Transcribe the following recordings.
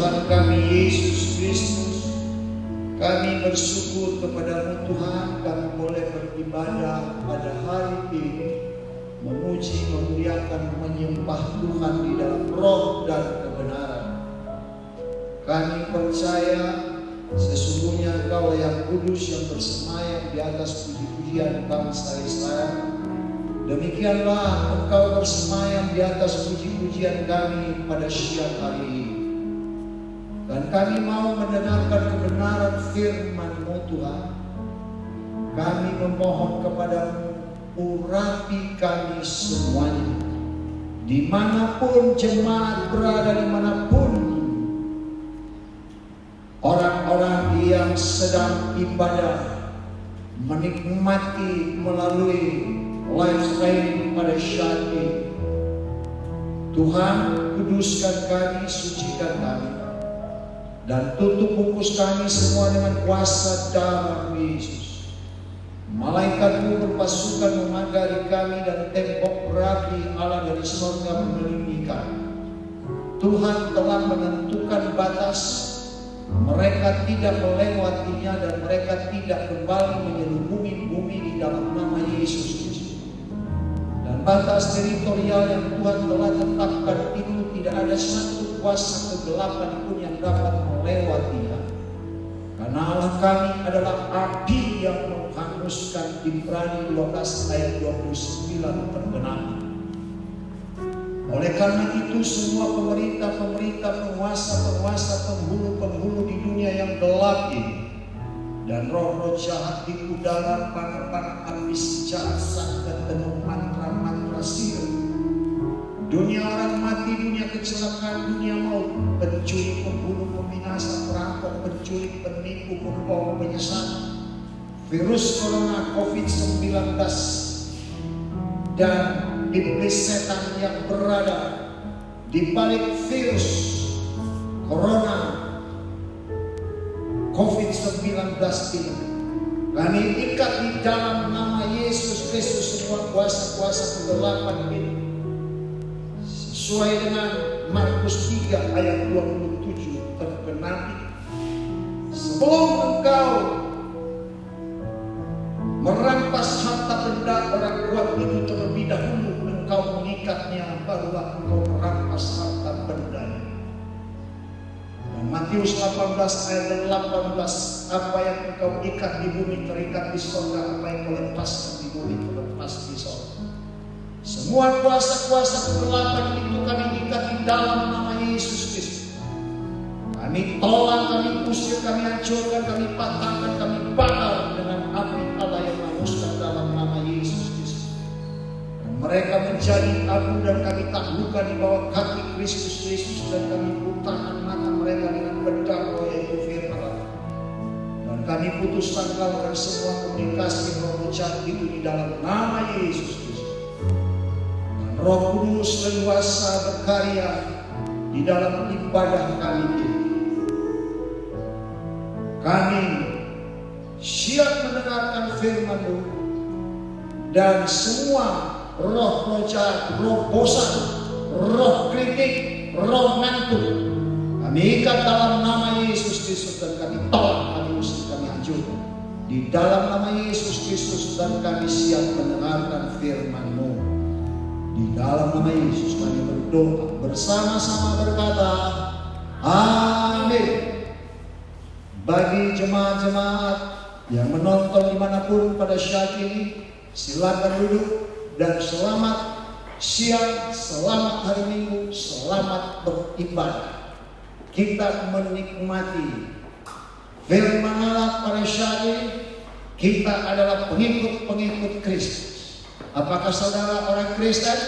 Tuhan kami Yesus Kristus, kami bersyukur kepada-Mu Tuhan, kami boleh beribadah pada hari ini, memuji, memuliakan, menyembah Tuhan di dalam roh dan kebenaran. Kami percaya sesungguhnya Engkau yang kudus yang bersemayam di atas puji-pujian bangsa Israel. Demikianlah Engkau bersemayam di atas puji-pujian kami pada siang hari ini. Dan kami mau mendengarkan kebenaran firman-Mu Tuhan. Kami memohon kepada-Mu, urapi kami semuanya. Dimanapun jemaat berada, dimanapun orang-orang yang sedang ibadah, menikmati melalui live streaming pada saat ini. Tuhan, kuduskan kami, sucikan kami, dan tutup bungkus kami semua dengan kuasa darah Yesus. Malaikat-Mu berpasukan memagari kami dan tembok berapi Allah dari surga mengelilingi kami. Tuhan telah menentukan batas, mereka tidak melewatinya dan mereka tidak kembali menyelubungi bumi di dalam nama Yesus Kristus. Dan batas teritorial yang Tuhan telah tetapkan itu tidak ada satu kuasa kegelapan pun yang dapat melewatinya. Karena Allah kami adalah api yang menghanguskan. Ibrani 12 ayat 29 tergenapi. Oleh karena itu semua pemerintah-pemerintah, penguasa-penguasa, penghulu-penghulu di dunia yang gelap ini, dan roh-roh jahat di udara, panah-panah api jahat, sangat penuh mantra-mantra sihir, dunia orang mati, dunia kecelakaan, dunia maut, pencuri, pembunuh, peminasa, perampok, pencuri, penipu, pembohong, penyesat, virus corona COVID-19, dan iblis setan yang berada di balik virus corona COVID-19 ini. Kami ikat di dalam nama Yesus Kristus semua kuasa-kuasa kegelapan ini. Sesuai dengan Markus 3 ayat 27 tergenapi. Sebelum engkau merampas harta benda orang kuat itu terlebih dahulu engkau mengikatnya, barulah engkau merampas harta bendanya. Dan Matius 18 ayat 18, apa yang engkau ikat di bumi terikat di surga, apa yang kau lepaskan di bumi terlepas di surga. Semua kuasa-kuasa kegelapan itu kami ikat di dalam nama Yesus Kristus. Kami tolak, kami usir, kami hancurkan, kami patahkan, kami bakar dengan api Allah yang menghanguskan dalam nama Yesus Kristus. Dan mereka menjadi abu dan kami taklukkan di bawah kaki Kristus Yesus, dan kami putahkan mata mereka dengan pedang roh yaitu firman Allah. Dan kami putus tanggalkan semua komunikasi roh jahat itu di dalam nama Yesus Kristus. Dan Roh Kudus leluasa berkarya di dalam ibadah kali ini. Kami siap mendengarkan firman-Mu, dan semua roh-roh jahat, roh bosan, roh kritik, roh ngantuk, kami ikat dalam nama Yesus Kristus, dan kami tolak, kami usir, kami hancurkan di dalam nama Yesus Kristus. Dan kami siap mendengarkan firman-Mu. Di dalam nama Yesus kami berdoa bersama-sama berkata amin. Bagi jemaat-jemaat yang menonton dimanapun pada saat ini, silakan duduk dan selamat siang, selamat hari Minggu, selamat beribadah. Kita menikmati firman Allah pada saat ini. Kita adalah pengikut-pengikut Kristus. Apakah saudara orang Kristen?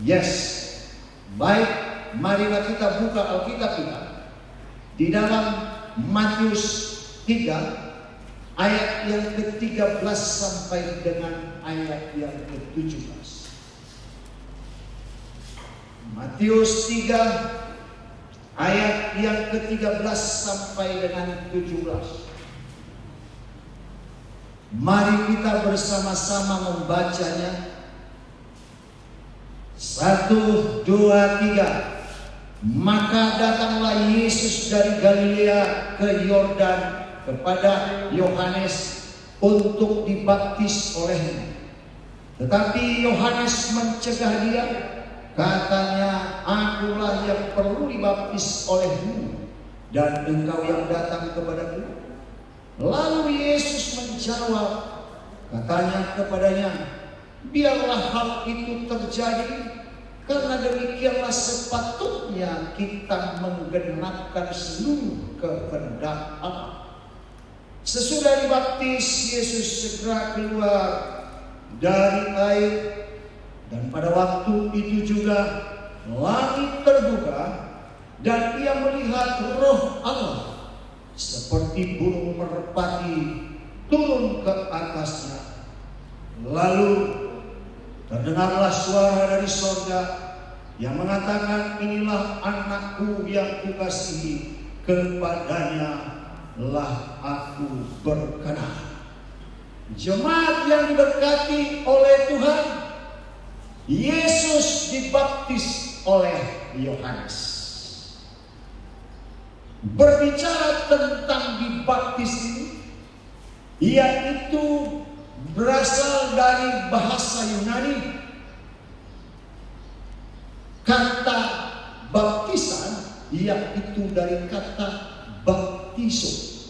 Yes. Baik, marilah kita buka Alkitab kita di dalam Matius 3 ayat yang ke-13 sampai dengan ayat yang ke-17. Matius 3 ayat yang ke-13 sampai dengan 17. Mari kita bersama-sama membacanya. 1, 2, 3. Maka datanglah Yesus dari Galilea ke Yordan kepada Yohanes untuk dibaptis olehnya. Tetapi Yohanes mencegah dia, katanya, "Akulah yang perlu dibaptis olehmu, dan engkau yang datang kepadaku." Lalu Yesus menjawab, katanya kepadanya, "Biarlah hal itu terjadi, karena demikianlah sepatutnya kita menggenapkan seluruh kehendak Allah." Sesudah dibaptis, Yesus segera keluar dari air, dan pada waktu itu juga langit terbuka, dan ia melihat Roh Allah seperti burung merpati turun ke atasnya. Lalu terdengarlah suara dari sorga yang mengatakan, "Inilah anakku yang kukasihi, kepadanya lah aku berkenan." Jemaat yang diberkati oleh Tuhan, Yesus dibaptis oleh Yohanes. Berbicara tentang dibaptis ini, yaitu berasal dari bahasa Yunani. Kata baptisan yaitu dari kata baptiso.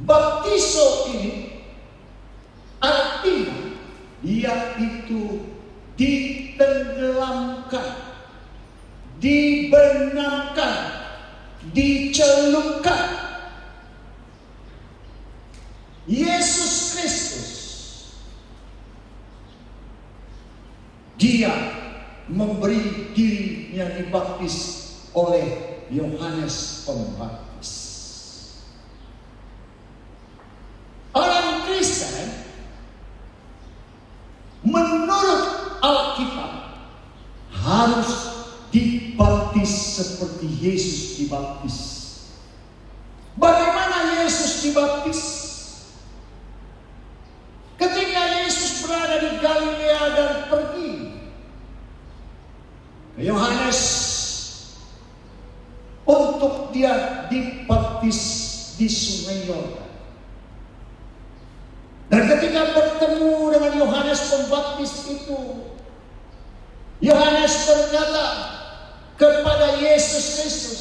Baptiso ini artinya yaitu ditenggelamkan, dibenamkan, dicelupkan. Yesus Kristus, dia memberi dirinya dibaptis oleh Yohanes Pembaptis. Orang Kristen menurut Alkitab harus dibaptis seperti Yesus dibaptis. Bagaimana Yesus dibaptis? Ketika Yesus berada di Galilea dan pergi ke Yohanes untuk dia dibaptis di Sungai Yordan. Dan ketika bertemu dengan Yohanes Pembaptis itu, Yohanes berkata kepada Yesus Kristus,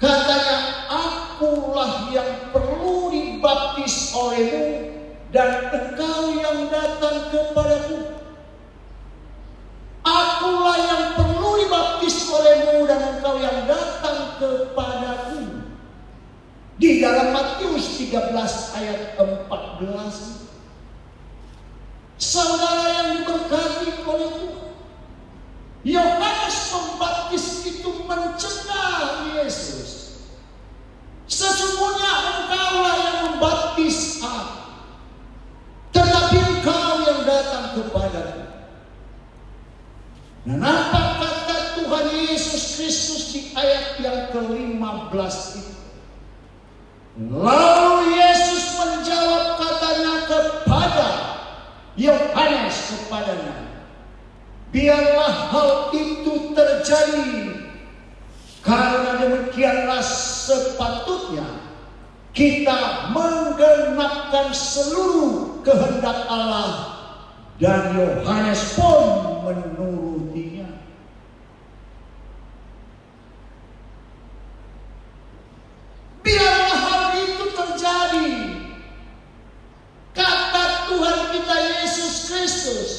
katanya, "Akulah yang perlu dibaptis olehmu, dan engkau yang datang kepadaku." Akulah yang perlu dibaptis olehmu, dan engkau yang datang kepadaku. Di dalam Matius 13 ayat 14. Saudara yang diberkati oleh Tuhan, Yohanes Pembaptis itu mencegah Yesus. Sesungguhnya engkaulah yang membaptis aku, tetapi engkau yang datang kepadaku. Dan apa kata Tuhan Yesus Kristus di ayat yang ke-15 itu? Lalu Yesus menjawab, katanya kepada Yohanes, kepadanya, "Biarlah hal itu terjadi, karena demikianlah sepatutnya kita menggenapkan seluruh kehendak Allah." Dan Yohanes pun menurutinya. Biarlah hal itu terjadi, kata Tuhan kita Yesus Kristus,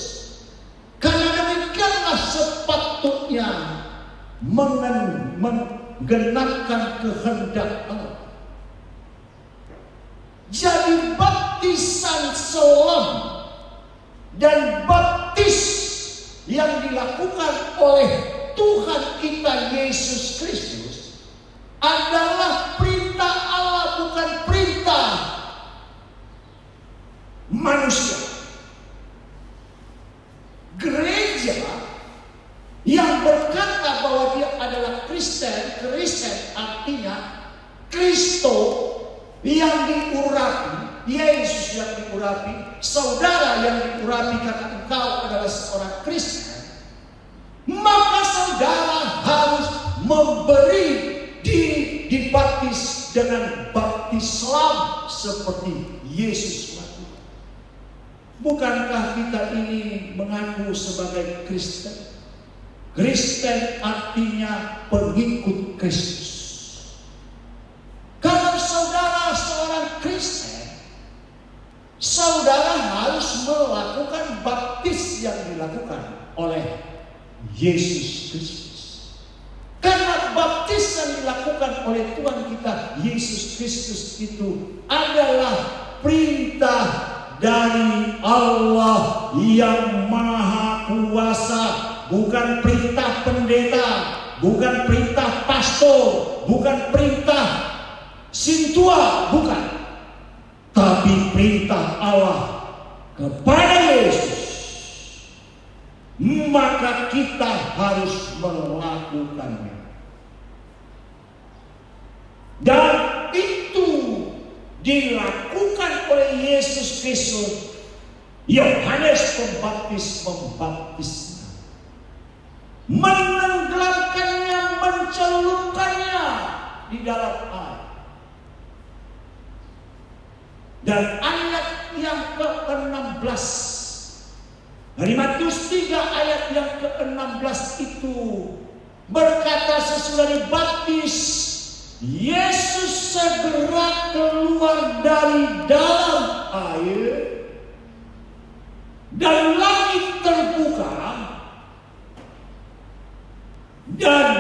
karena demikianlah sepatutnya menggenapkan kehendak Allah. Jadi baptisan selam dan baptis yang dilakukan oleh Tuhan kita Yesus Kristus adalah perintah Allah, bukan perintah manusia. Gereja yang berkata bahwa dia adalah Kristen artinya Kristo yang diurapi, Yesus yang diurapi, saudara yang diurapi karena engkau adalah seorang Kristen. maka saudara harus memberi diri dibaptis dengan baptislam seperti Yesus lakukan. Bukankah kita ini mengaku sebagai Kristen? Kristen artinya pengikut Kristus. Kalau saudara seorang Kristen, saudara harus melakukan baptis yang dilakukan oleh Yesus Kristus. Karena baptis yang dilakukan oleh Tuhan kita Yesus Kristus itu adalah perintah dari Allah yang Maha Kuasa. Bukan perintah pendeta, bukan perintah pastor, bukan perintah sintua, bukan. Tapi perintah Allah kepada Yesus. Maka kita harus melakukannya. Dan itu dilakukan oleh Yesus Kristus. Yohanes Pembaptis membaptisnya, menenggelamkannya, mencelupkannya di dalam air. Dan ayat yang ke-16 dari Matius 3 ayat yang ke-16 itu berkata, sesudah dibaptis Yesus segera keluar dari dalam air dan langit terbuka dan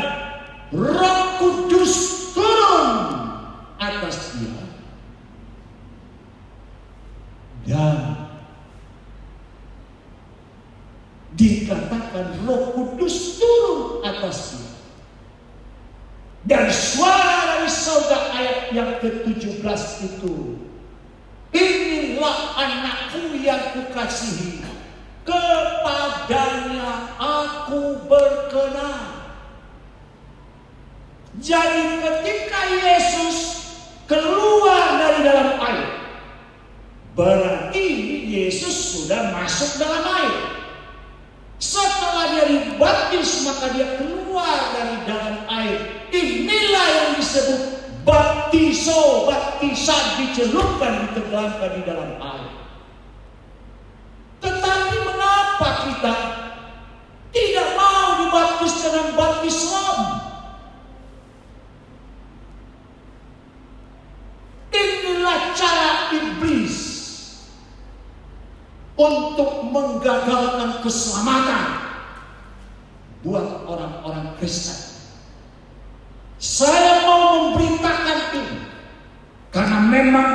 Roh Kudus turun atas dia. Dan dikatakan Roh Kudus turun atas dia. Dan suara dari sorga ayat yang ke-17 itu, inilah anakku yang kukasihi, kepadanya aku berkenan. Jadi ketika Yesus keluar dari dalam air, berarti Yesus sudah masuk dalam air. Setelah dia dibaptis, maka dia keluar dari dalam air. Inilah yang disebut baptiso, baptisan, dicelupkan, ditenggelamkan di dalam air. Tetapi mengapa kita tidak mau dibaptis dengan baptislam? Inilah cara iblis untuk menggagalkan keselamatan buat orang-orang Kristen. Saya mau memberitakan ini karena memang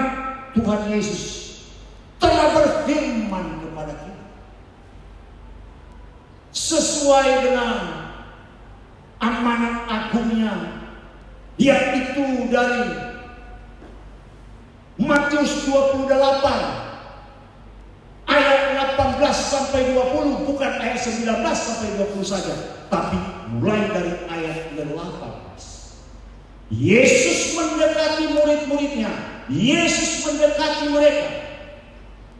Tuhan Yesus telah berfirman kepada kita sesuai dengan amanat agungnya, yaitu dari Matius 28 ayat 18 sampai 20, bukan ayat 19 sampai 20 saja, tapi mulai dari ayat 18. Yesus mendekati murid-muridnya, Yesus mendekati mereka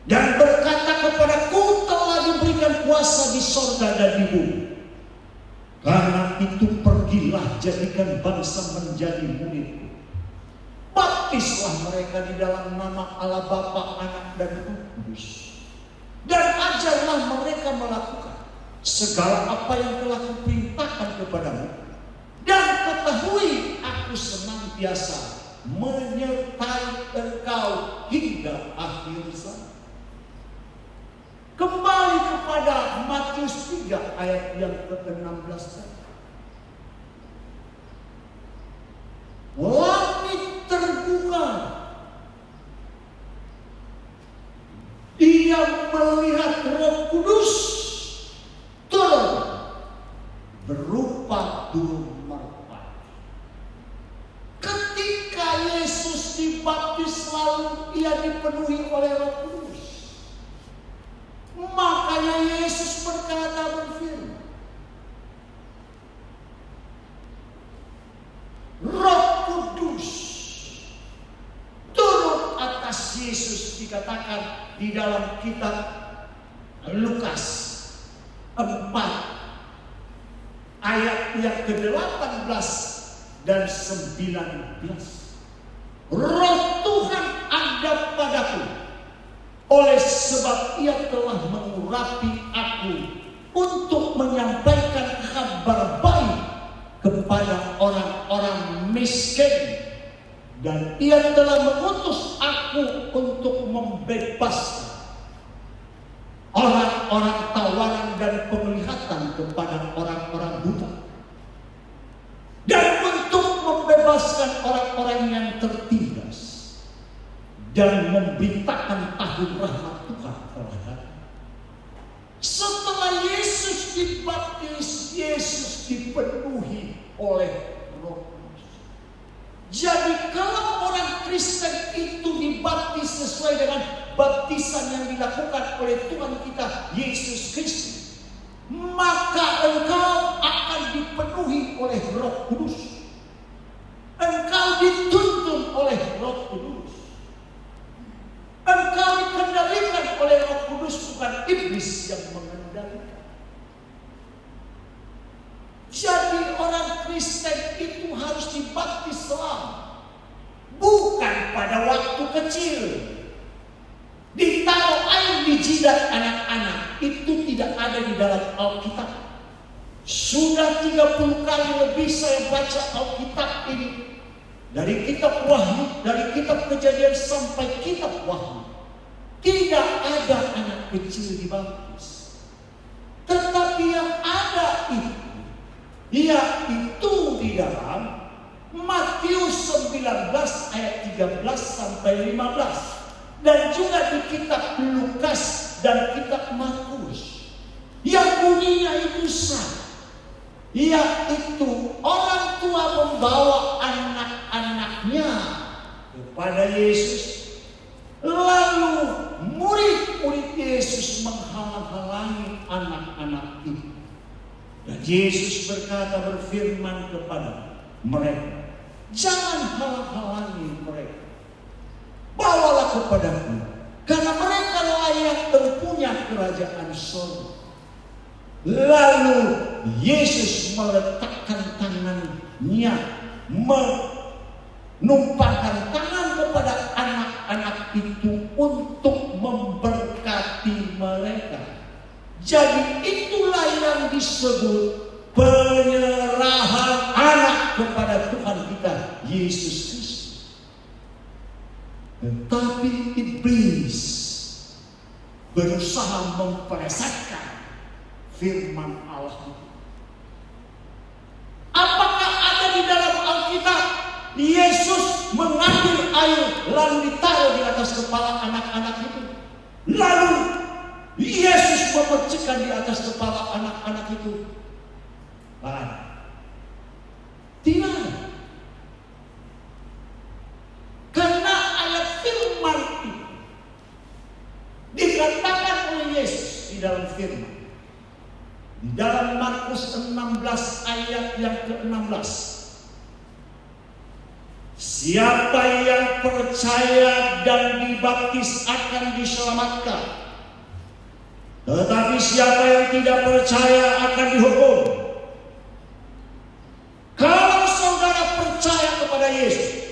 dan berkata kepadaku telah diberikan kuasa di sorga dan di bumi. Karena itu pergilah, jadikan bangsa menjadi muridku. Baptislah mereka di dalam nama Allah Bapa, Anak dan Roh Kudus. Dan ajarlah mereka melakukan segala apa yang telah kuperintahkan kepadamu. Dan ketahui aku senantiasa menyertai engkau hingga akhir zaman. Kembali kepada Matius 3 ayat yang ke-16. Langit terbuka. Dia melihat Roh Kudus turun berupa burung merpati. Ketika Yesus dibaptis, lalu ia dipenuhi oleh Roh Kudus. Makanya Yesus berfirman, Roh Kudus turun atas Yesus, dikatakan di dalam kitab Lukas 4 ayat yang ke-18 dan 19. Roh Tuhan ada padaku, oleh sebab Ia telah mengurapi aku untuk menyampaikan kabar baik kepada orang-orang miskin, dan Ia telah mengutus aku untuk membebaskan orang-orang tawanan dan penglihatan kepada orang-orang buta, dan untuk membebaskan orang-orang yang tertindas, dan memberitakan tahun rahmat Tuhan telah datang. Setelah Yesus dibaptis, Yesus dipenuhi oleh Roh Kudus. Jadi kalau orang Kristen itu dibaptis sesuai dengan baptisan yang dilakukan oleh Tuhan kita Yesus Kristus, maka engkau akan dipenuhi oleh Roh Kudus. Engkau dituntun oleh Roh Kudus. Engkau dikendalikan oleh Roh Kudus, bukan iblis yang mengendalikan. Jadi orang Kristen itu harus dibaptis selalu, bukan pada waktu kecil. Ditaruh air di jidat anak-anak, itu tidak ada di dalam Alkitab. Sudah 30 kali lebih saya baca Alkitab ini, dari kitab Wahyu, dari kitab Kejadian sampai kitab Wahyu, tidak ada anak kecil dibaptis. Tetapi yang ada itu, yaitu di dalam Matius 19 ayat 13 sampai 15. Dan juga di kitab Lukas dan kitab Markus, yang bunyinya itu sama, yaitu orang tua membawa anak-anaknya kepada Yesus, lalu murid-murid Yesus menghalang-halangi anak-anak itu. Dan Yesus berfirman kepada mereka, jangan halang-halangi mereka, bawalah kepadaku, karena mereka layak mempunyai kerajaan surga. Lalu Yesus meletakkan tangannya, menumpangkan tangan kepada anak-anak itu untuk memberkati mereka. Jadi itulah yang disebut penyerahan anak kepada Tuhan kita Yesus Kristus. Tetapi iblis berusaha mempelesetkan firman Allah. Apakah ada di dalam Alkitab Yesus mengambil air lalu ditaruh di atas kepala anak-anak itu, lalu Yesus memercikkan di atas kepala anak-anak itu? Tidak. Karena ayat firman itu dikatakan oleh Yesus di dalam firman, di dalam Markus 16 ayat yang ke-16. Siapa yang percaya dan dibaptis akan diselamatkan, tetapi siapa yang tidak percaya akan dihukum. Kalau saudara percaya kepada Yesus,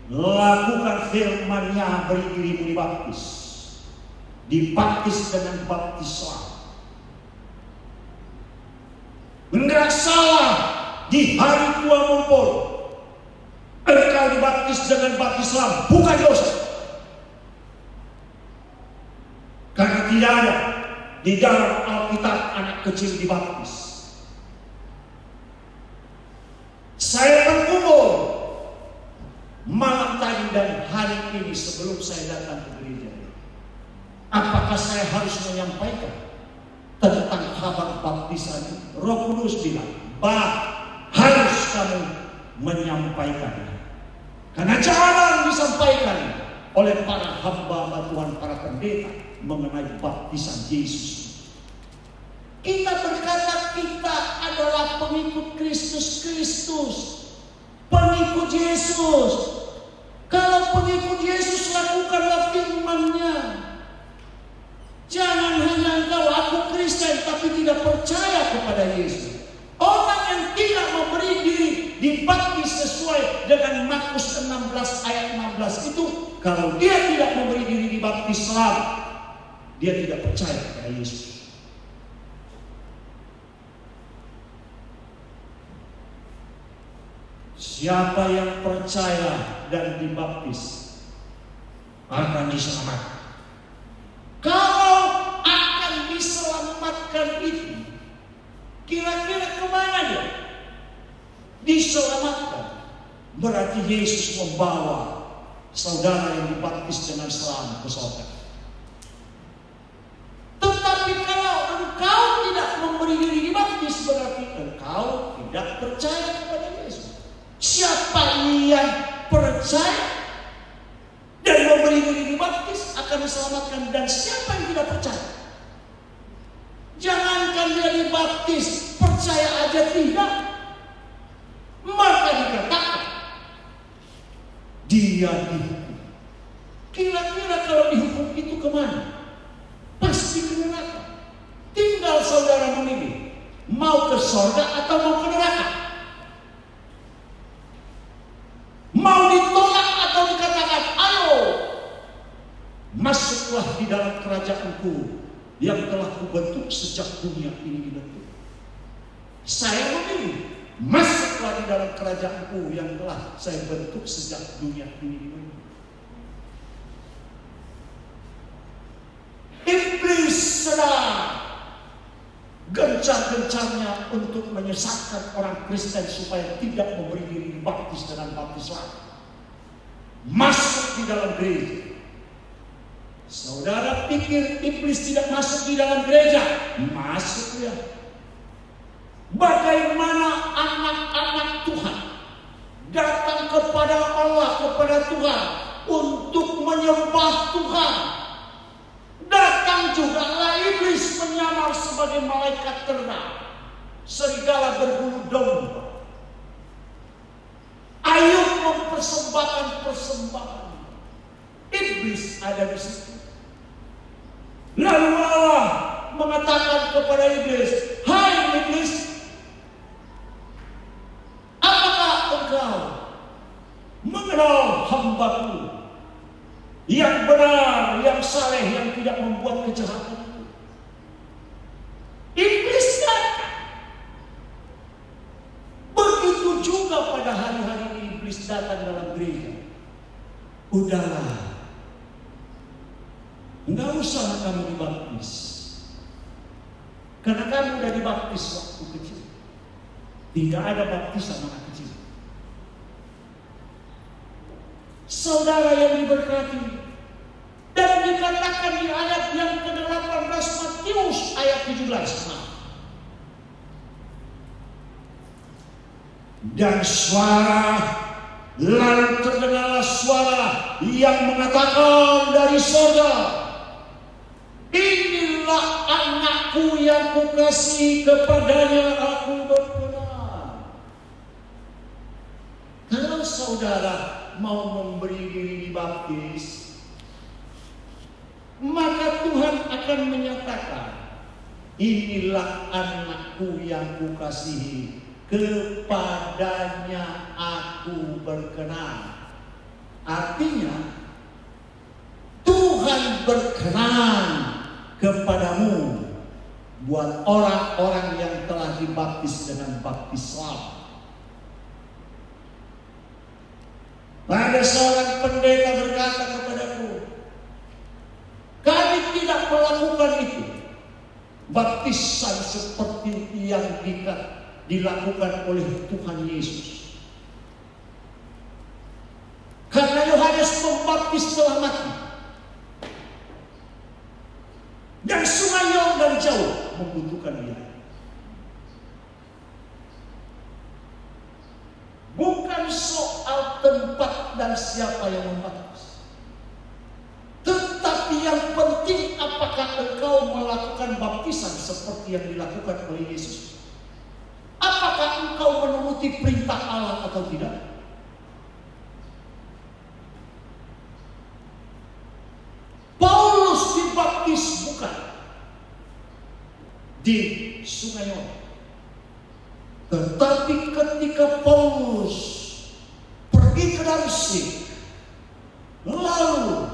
lakukan firman-Nya, beri dirimu dibaptis. Dibaptis dengan baptis selamat. Enggak salah di hari tua ngumpul engkau dibaptis dengan baptis selamat, bukan dosa. Karena tidak ada di dalam Alkitab anak kecil dibaptis. Saya bergumul malam tadi dan hari ini sebelum saya datang ke gereja. Apakah saya harus menyampaikan tentang kabar baptisan? Roh Kudus bilang, harus kamu menyampaikannya. Karena jarang disampaikan oleh para hamba Tuhan, para pendeta mengenai baptisan Yesus. Kita berkata kita adalah pengikut Kristus, pengikut Yesus. Kalau pengikut Yesus, lakukanlah firman-Nya. Jangan hanya engkau aku Kristen tapi tidak percaya kepada Yesus. Orang yang dibaptis sesuai dengan Markus 16 ayat 16 itu, kalau dia tidak memberi diri dibaptis selamat, dia tidak percaya kepada Yesus. Siapa yang percaya dan dibaptis akan diselamatkan. Kalau akan diselamatkan itu, kira-kira kemana dia diselamatkan? Berarti Yesus membawa saudara yang dibaptis dengan selamat ke surga. Tetapi kalau engkau tidak memberi diri dibaptis, berarti engkau tidak percaya kepada Yesus. Siapa yang percaya dan memberi diri dibaptis akan diselamatkan, dan siapa yang tidak percaya, jangankan dia dibaptis, percaya aja tidak, maka dikatakan dia dihukum. Kira-kira kalau dihukum itu kemana? Pasti ke neraka. Tinggal saudara memilih, mau ke surga atau mau ke neraka. Mau ditolak atau dikatakan, ayo masuklah di dalam kerajaanku yang telah kubentuk sejak dunia ini dibentuk. Saya memilih, masuklah di dalam kerajaanku yang telah saya bentuk sejak dunia ini dibentuk. Iblis sedang gencar-gencarnya untuk menyesatkan orang Kristen supaya tidak memberi diri dibaptis dengan baptis selamat. Masuk di dalam gereja. Saudara pikir iblis tidak masuk di dalam gereja? Masuk ya. Bagaimana anak-anak Tuhan datang kepada Allah, kepada Tuhan untuk menyembah Tuhan? Datang juga lah iblis menyamar sebagai malaikat terbang, serigala berbulu domba. Ayub mempersembahkan persembahan. Iblis ada di situ. Lalu Allah mengatakan kepada iblis, hai iblis, apakah engkau mengenal hamba-Ku yang benar, yang saleh, yang tidak membuat kejahatan itu? Iblis datang. Begitu juga pada hari-hari ini iblis datang dalam gereja. Udahlah, enggak usah kamu dibaptis, karena kamu udah dibaptis waktu kecil. Tidak ada baptisan anak kecil. Saudara yang diberkati, dan dikatakan di ayat yang ke-18 Matius ayat 17. Dan lalu terdengarlah suara yang mengatakan dari surga, inilah anakku yang kukasihi, kepadanya aku berkenan. Kalau saudara mau memberi diri dibaptis, maka Tuhan akan menyatakan, inilah anakku yang kukasihi, kepadanya aku berkenan. Artinya Tuhan berkenan kepadamu buat orang-orang yang telah dibaptis dengan baptis selamat. Ada seorang pendeta berkata kepadaku, kami tidak melakukan itu, baptisan seperti yang dilakukan oleh Tuhan Yesus. Karena Yohanes Pembaptis telah mati, dan sungai Yordan jauh membutuhkan dia. Bukan soal tempat dan siapa yang membaptis, tetapi yang penting apakah engkau melakukan baptisan seperti yang dilakukan oleh Yesus. Apakah engkau menuruti perintah Allah atau tidak? Paulus dibaptis bukan di sungai Yordan, tetapi ketika Paulus musik. Lalu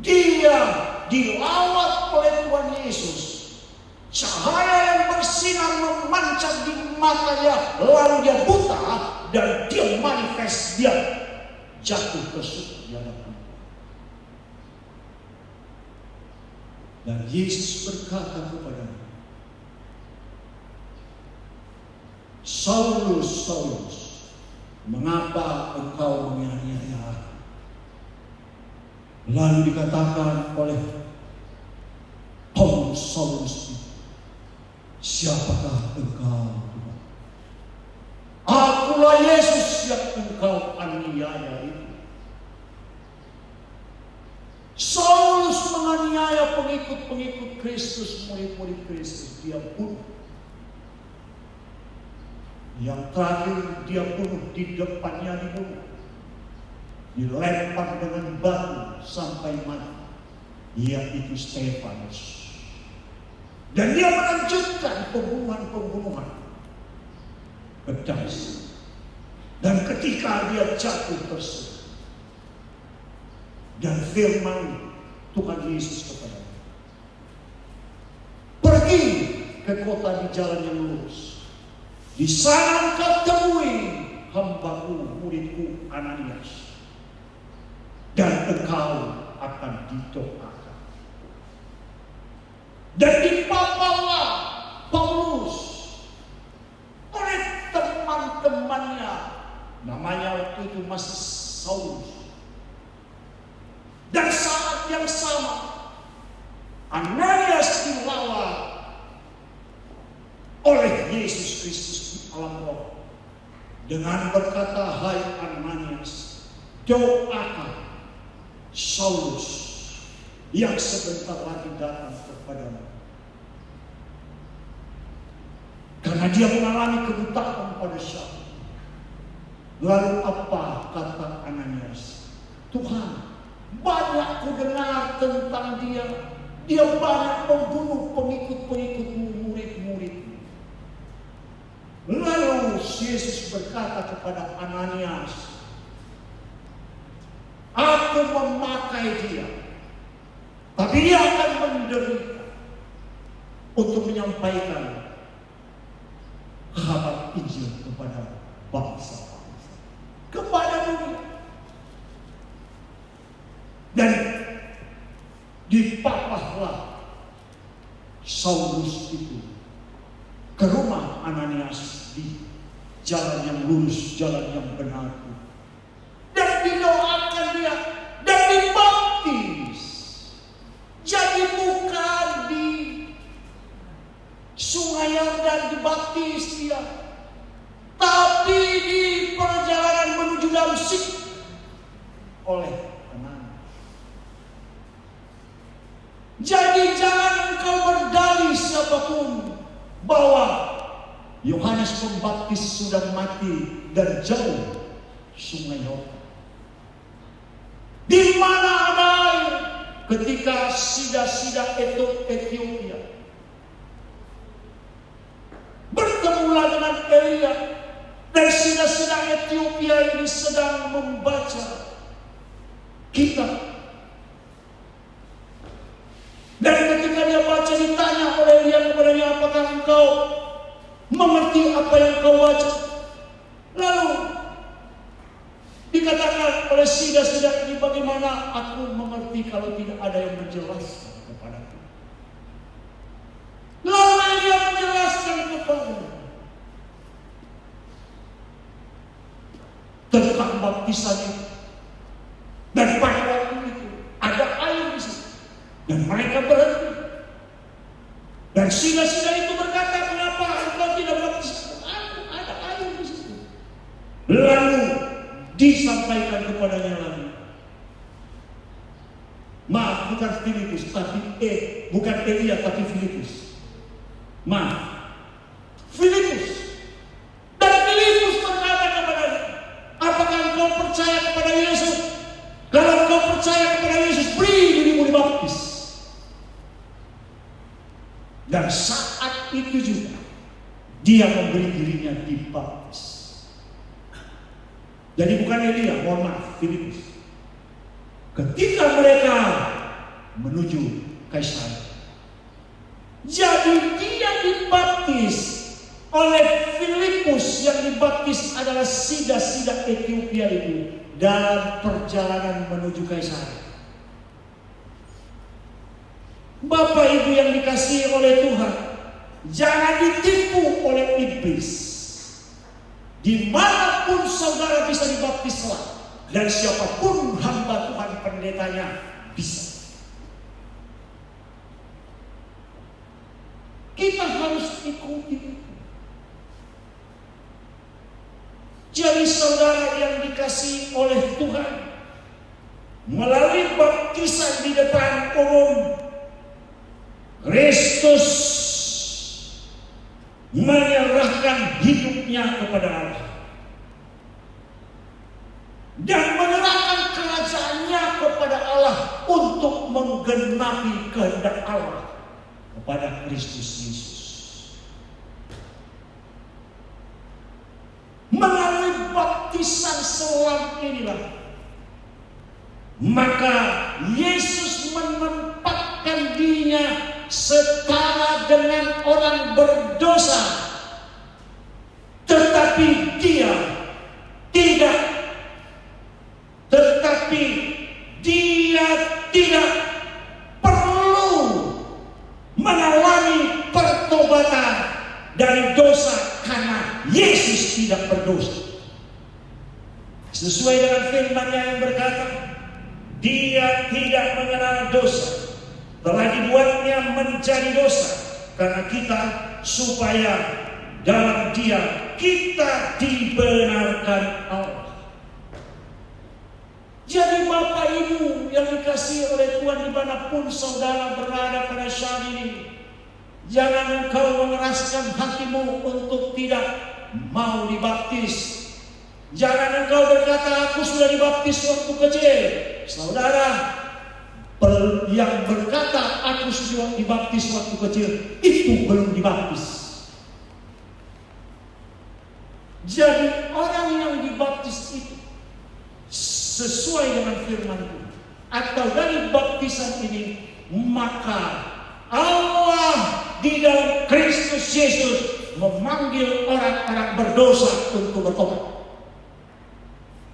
dia dilawat oleh Tuhan Yesus. Cahaya yang bersinar memancar di matanya, lalu dia buta dan dia manifest, dia jatuh tersungkur di hadapan. Dan Yesus berkata kepadanya, Saulus, Saulus, mengapa engkau menganiaya aku? Lalu dikatakan oleh Paulus, Saulus, siapakah engkau? Akulah Yesus yang engkau aniaya itu. Saulus menganiaya pengikut-pengikut Kristus, murid-murid Kristus. Dia bunuh. Yang terakhir dia bunuh, di depannya dibunuh. Dilempar dengan batu sampai mati. Yaitu Stefanus. Dan dia melanjutkan pembunuhan-pembunuhan. Pedas. Dan ketika dia jatuh tersebut, dan firman Tuhan Yesus kepadanya, pergi ke kota di jalan yang lurus. Di sana engkau temui hambaku, muridku Ananias, dan engkau akan didoakan. Dan dipapalah Paulus oleh teman-temannya, namanya waktu itu masih Saulus. Dan saat yang sama Ananias dilawat oleh Yesus Kristus di alam roh dengan berkata, hai Ananias, doakan Saulus yang sebentar lagi datang kepadamu. Karena dia mengalami kebutaan pada Saul. Lalu apa kata Ananias? Tuhan, banyak ku dengar tentang dia. Dia banyak membunuh pengikut-pengikutmu, murid-muridmu. Lalu Yesus berkata kepada Ananias, aku memakai dia, tapi dia akan menderita untuk menyampaikan kabar Injil kepada bangsa-bangsa, kepada dunia. Dan dipapahlah Saulus itu ke rumah Ananias di jalan yang lurus, jalan yang benar. Dan didoakan dia dan dibaptis. Jadi bukan di Sungai Yordan dibaptis dia, tapi di perjalanan menuju Damsyik oleh Ananias. Jadi jangan engkau berdalih siapapun bahwa Yohanes Pembaptis sudah mati dan jauh Sungai Yordan. Di mana ada air? Ketika sida-sida Ethiopia bertemulah dengan Elia, dan sida-sida Ethiopia ini sedang membaca kitab. Dan ketika dia baca, ditanya oleh Elia kepadanya, apakah engkau mengerti apa yang kau baca? Lalu dikatakan oleh sida-sida ini, bagaimana aku mengerti kalau tidak ada yang menjelaskan kepadaku? Lalu Elia menjelaskan kepadanya tentang baptisan itu. Dan pada waktu itu ada air di situ. Dan mereka berhenti. Dan sida-sida itu berkata, kenapa engkau tidak baptis? Aku ada air di situ. Lalu disampaikan kepadanya lagi. Maaf, bukan Filipus, tapi bukan Elia, tapi Filipus. Maaf, Filipus. Dan Filipus berkata kepadanya, apakah engkau percaya kepada Yesus? Kalau engkau percaya kepada Yesus, beri dirimu dibaptis. Dan saat itu juga dia memberi dirinya dibaptis. Jadi bukan Elia, mohon maaf, Filipus. Ketika mereka menuju Kaisarea, jadi dia dibaptis oleh Filipus, yang dibaptis adalah sida-sida Ethiopia itu dalam perjalanan menuju Kaisarea. Bapak Ibu yang dikasihi oleh Tuhan, jangan ditipu oleh iblis. Dimanapun saudara bisa dibaptislah, dan siapapun hamba Tuhan pendetanya bisa. Kita harus ikuti itu. Jadi saudara yang dikasihi oleh Tuhan, melalui baptisan di depan umum, Kristus menyerahkan hidupnya kepada Allah dan menyerahkan kerajaannya kepada Allah untuk menggenapi kehendak Allah kepada Kristus Yesus. Melalui baptisan selam inilah, maka Yesus menempatkan dirinya setara dengan orang berdosa, tetapi dia tidak perlu mengalami pertobatan dari dosa karena Yesus tidak berdosa. Sesuai dengan firman-Nya yang berkata, dia tidak mengenal dosa, telah dibuatnya menjadi dosa karena kita, supaya dalam dia kita dibenarkan Allah. Jadi Bapak Ibu yang dikasihi oleh Tuhan, dimanapun saudara berada pada saat ini, jangan engkau mengeraskan hatimu untuk tidak mau dibaptis. Jangan engkau berkata, aku sudah dibaptis waktu kecil. Saudara yang berkata, aku sudah dibaptis waktu kecil, itu belum dibaptis. Jadi orang yang dibaptis itu sesuai dengan firman Tuhan, atau dari baptisan ini, maka Allah di dalam Kristus Yesus memanggil orang-orang berdosa untuk bertobat.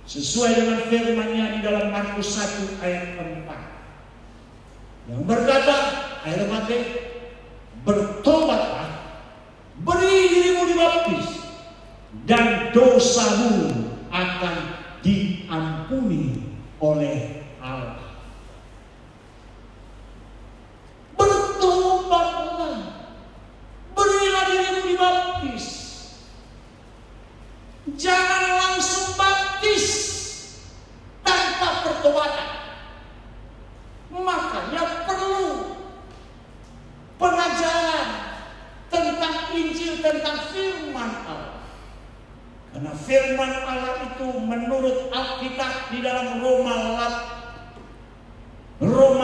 Sesuai dengan firman-Nya di dalam Markus 1 ayat 4, yang berkata, ayat 4, bertobatlah, beri dirimu dibaptis, dan dosamu akan diampuni oleh Allah. Bertobatlah, berilah dirimu dibaptis. Jangan langsung baptis tanpa pertobatan. Makanya perlu pengajaran tentang Injil, tentang firman Allah. Karena firman Allah itu menurut Alkitab di dalam Roma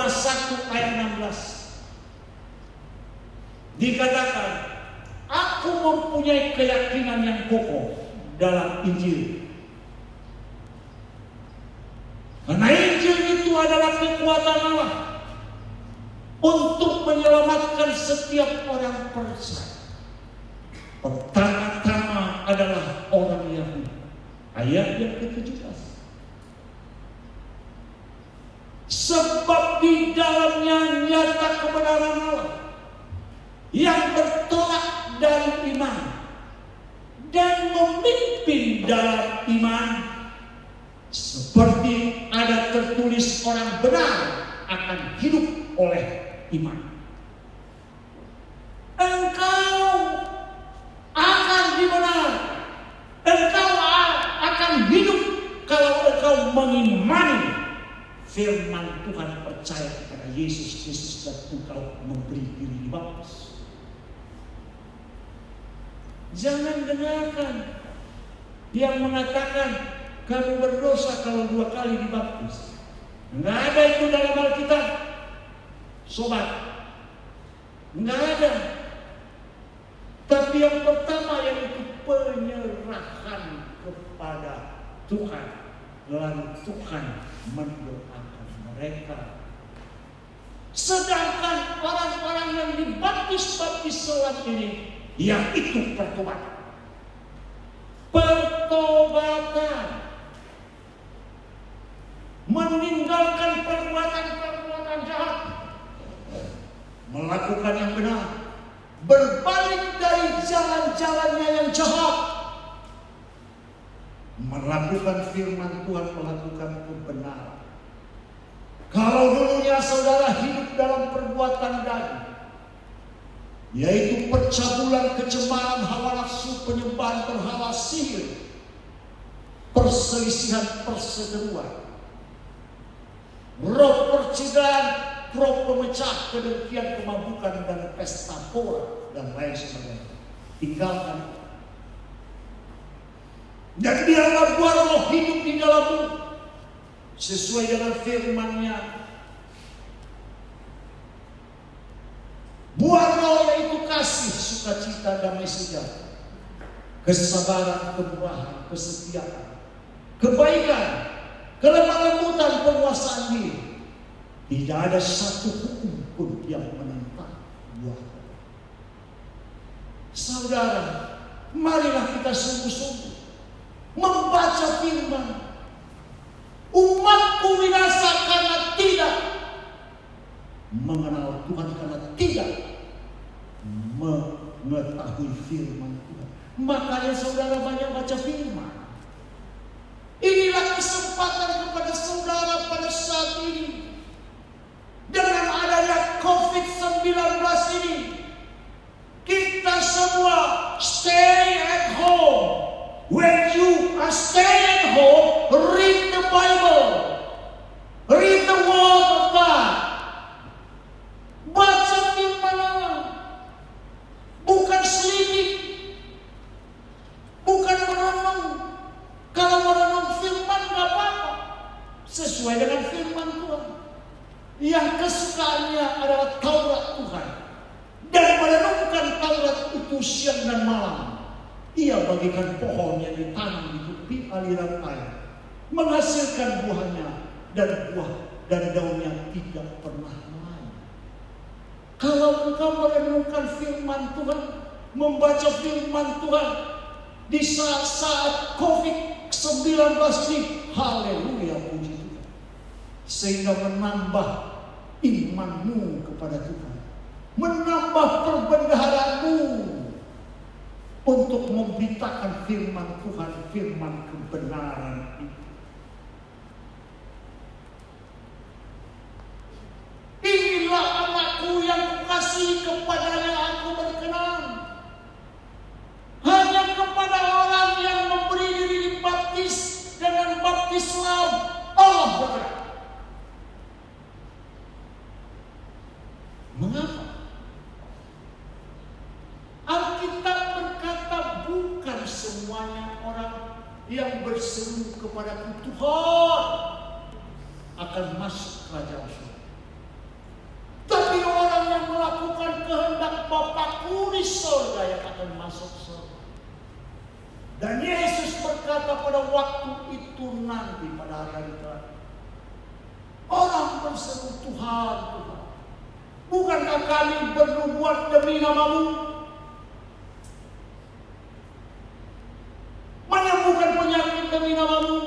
1 ayat 16 dikatakan, aku mempunyai keyakinan yang kokoh dalam Injil. Karena Injil itu adalah kekuatan Allah untuk menyelamatkan setiap orang percaya. Pertama-tama adalah orang Yahudi. Ayat yang ke-17. Sebab di dalamnya nyata kebenaran Allah yang bertolak dari iman dan memimpin dalam iman, seperti ada tertulis, orang benar akan hidup oleh iman. Engkau akan dibenarkan, engkau akan hidup kalau engkau mengimani firman Tuhan, percaya kepada Yesus Kristus, dan engkau memberi diri dibaptis. Jangan dengarkan yang mengatakan kamu berdosa kalau 2 kali dibaptis. Enggak ada itu dalam Alkitab, sobat. Enggak ada. Tapi yang pertama, yaitu penyerahan kepada Tuhan, lalu Tuhan mendoakan mereka. Sedangkan orang-orang yang dibaptis salat ini, yang itu pertobatan. Pertobatan. Meninggalkan perbuatan-perbuatan jahat. Melakukan yang benar. Berbalik dari jalan-jalannya yang jahat. Melakukan firman Tuhan, melakukan kebenaran. Kalau dulunya saudara hidup dalam perbuatan daging, yaitu percabulan, kecemaran, hawa nafsu, penyembahan berhala, sihir, perselisihan, perseteruan, roh percikan, roh pemecah, kedengkian, kemabukan, dan pesta pora, dan lain sebagainya. Tinggalkan. Dan biarlah buah roh hidup di dalammu, sesuai dengan firman-Nya. Buah roh yaitu kasih, sukacita, damai sejahtera, kesabaran, kemurahan, kesetiaan, kebaikan, kelemah lembutan, penguasaan diri. Tidak ada satu hukum pun yang menentang buah roh. Saudara, marilah kita sungguh-sungguh membaca firman. Umatku binasa karena tidak mengenal Tuhan, karena tidak mengetahui firman Tuhan. Makanya saudara banyak baca firman. Inilah kesempatan kepada saudara pada saat ini. Dengan adanya COVID-19 ini, kita semua stay at home. When you are staying at home, read the Bible. Read the Word of God. Baca firman Allah. Bukan selidik. Bukan merenung. Kalau merenung firman gak apa-apa. Sesuai dengan firman Tuhan. Yang kesukaannya adalah Taurat Tuhan. Dan merenungkan Taurat itu siang dan malam. Ia bagikan pohon yang ditanam di tepi aliran air, menghasilkan buahnya, dan buah dan daunnya tidak pernah layu. Kalau engkau merenungkan firman Tuhan, membaca firman Tuhan di saat COVID-19 ini, haleluya, puji Tuhan, sehingga menambah imanmu kepada Tuhan, menambah perbendaharaanmu untuk memberitakan firman Tuhan, firman kebenaran itu. Inilah anakku yang kukasihi, kepadanya aku berkenan. Hanya kepada orang yang memberi diri dibaptis dengan baptislam Allah berkenan. Mengapa? Alkitab berkata bukan semuanya orang yang berseru kepada Tuhan akan masuk kerajaan surga. Tapi orang yang melakukan kehendak Bapakku di surga yang akan masuk surga. Dan Yesus berkata pada waktu itu nanti, pada hari terakhir, orang berseru Tuhan, Tuhan, bukankah kami bernubuat demi nama-Mu? Menyembuhkan penyakit demi nama-Mu,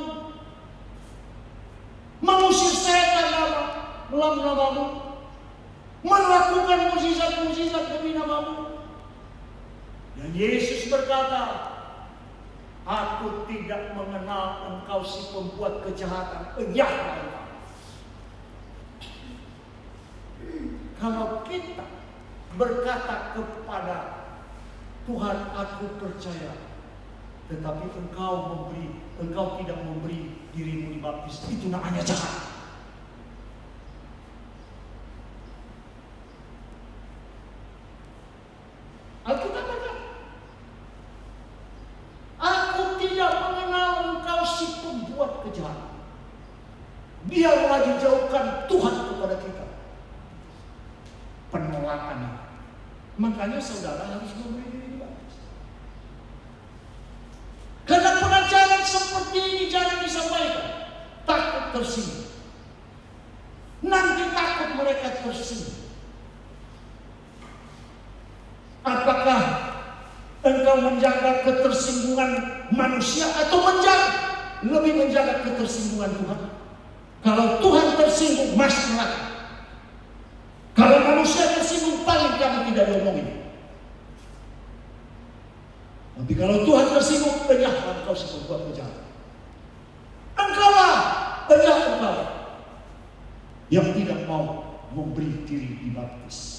mengusir setan dalam nama-Mu, melakukan mukjizat-mukjizat demi nama-Mu. Dan Yesus berkata, aku tidak mengenal engkau si pembuat kejahatan. Enyahlah engkau. Kalau kita berkata kepada Tuhan, aku percaya, tetapi engkau tidak memberi dirimu dibaptis, itu namanya jahat. Alkitab berkata, aku tidak mengenal engkau si pembuat kejahatan. Biarlah dijauhkan Tuhan kepada kita. Penolakannya. Makanya saudara harus memberi diri dibaptis. Karena pengajaran seperti ini jangan tersinggung. Nanti takut mereka tersinggung. Apakah engkau menjaga ketersinggungan manusia atau lebih menjaga ketersinggungan Tuhan? Kalau Tuhan tersinggung, masih neraka. Kalau manusia tersinggung, paling kamu tidak diomongin. Tapi kalau Tuhan tersinggung, penyahlah engkau sebuah kejahatan. Engkaulah penjahat engkau yang tidak mau memberi diri dibaptis.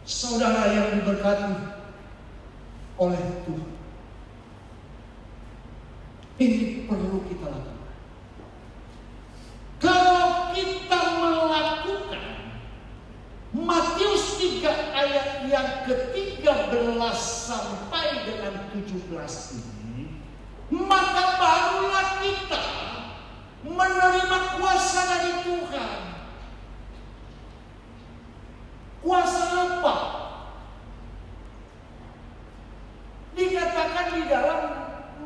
Saudara yang diberkati oleh Tuhan, ini perlu kita lakukan. Kalau kita melakukan Matius 3 ayat yang ke-13 sampai dengan 17 ini, maka barulah kita menerima kuasa dari Tuhan. Kuasa apa? Dikatakan di dalam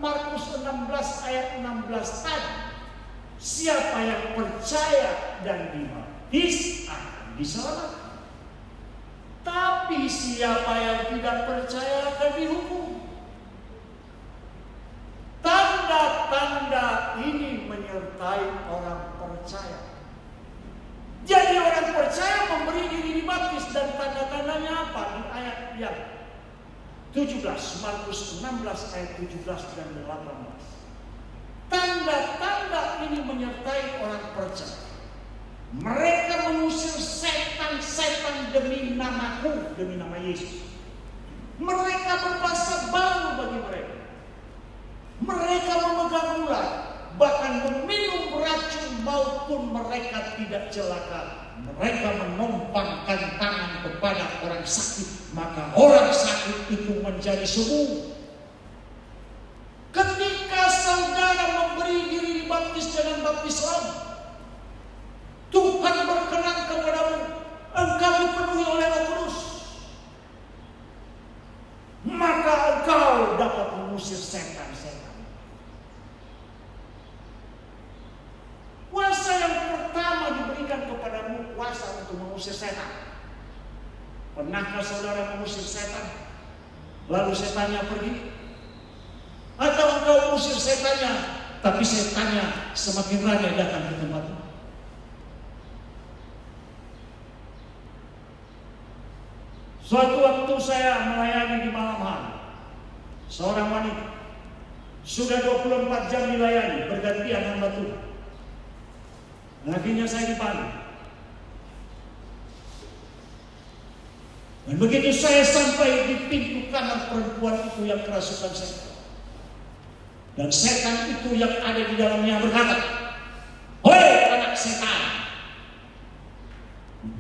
Markus 16 ayat 16 tadi, siapa yang percaya dan dibaptis akan diselamatkan. Tapi siapa yang tidak percaya akan dihukum. Tanda-tanda ini menyertai orang percaya. Jadi orang percaya memberi diri dibaptis, dan tanda-tandanya apa? Di ayat yang 17, Markus 16 ayat 17 dan 18. Tanda-tanda ini menyertai orang percaya. Mereka mengusir setan-setan demi namaku, demi nama Yesus. Mereka berbahasa baru bagi mereka. Mereka memegang ular, bahkan meminum racun maupun mereka tidak celaka. Mereka menompangkan tangan kepada orang sakit, maka orang sakit itu menjadi sembuh. Ketika saudara memberi diri dibaptis dengan baptis lain, Tuhan berkenan kepadamu, engkau dipenuhi oleh Roh Kudus, maka engkau dapat mengusir setan-setan. Kuasa yang pertama diberikan kepadamu, kuasa untuk mengusir setan. Pernahkah saudara mengusir setan, lalu setannya pergi? Atau engkau mengusir setannya, tapi setannya semakin rajin datang ke tempatmu? Suatu waktu saya melayani di malam hari, seorang wanita sudah 24 jam dilayani, bergantian hamba Tuhan. Akhirnya saya dipanggil. Dan begitu saya sampai di pintu kamar perempuan itu yang kerasukan setan, dan setan itu yang ada di dalamnya berkata, "Hei anak setan!"